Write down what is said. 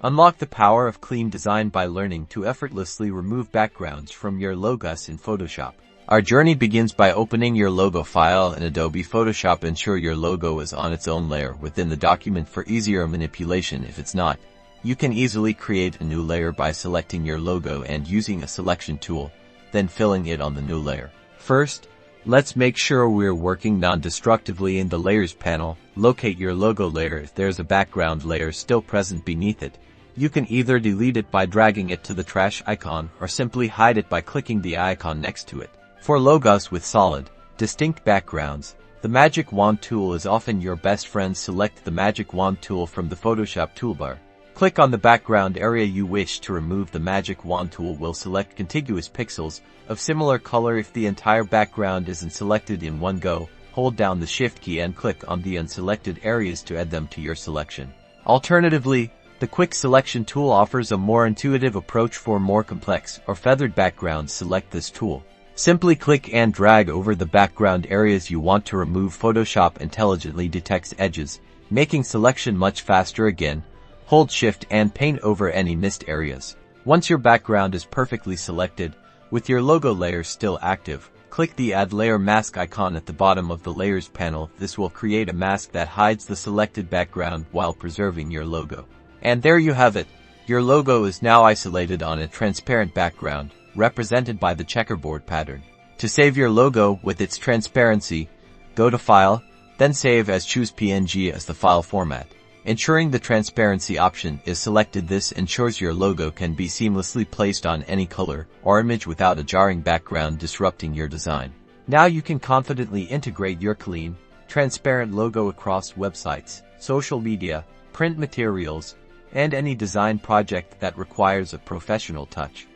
Unlock the power of clean design by learning to effortlessly remove backgrounds from your logos in Photoshop. Our journey begins by opening your logo file in Adobe Photoshop. Ensure your logo is on its own layer within the document for easier manipulation. If it's not, you can easily create a new layer by selecting your logo and using a selection tool, then filling it on the new layer. First, let's make sure we're working non-destructively in the Layers panel. Locate your logo layer. If there's a background layer still present beneath it, you can either delete it by dragging it to the trash icon or simply hide it by clicking the icon next to it. For logos with solid, distinct backgrounds, the Magic Wand tool is often your best friend. Select the Magic Wand tool from the Photoshop toolbar. Click on the background area you wish to remove. The Magic Wand tool will select contiguous pixels of similar color. If the entire background isn't selected in one go, hold down the Shift key and click on the unselected areas to add them to your selection. Alternatively, the Quick Selection tool offers a more intuitive approach for more complex or feathered backgrounds. Select this tool. Simply click and drag over the background areas you want to remove. Photoshop intelligently detects edges, making selection much faster. Again, hold Shift and paint over any missed areas. Once your background is perfectly selected, with your logo layer still active, click the Add Layer Mask icon at the bottom of the Layers panel. This will create a mask that hides the selected background while preserving your logo. And there you have it. Your logo is now isolated on a transparent background, represented by the checkerboard pattern. To save your logo with its transparency, go to File, then Save as. Choose PNG as the file format. Ensuring the transparency option is selected. This ensures your logo can be seamlessly placed on any color or image without a jarring background disrupting your design. Now you can confidently integrate your clean, transparent logo across websites, social media, print materials, and any design project that requires a professional touch.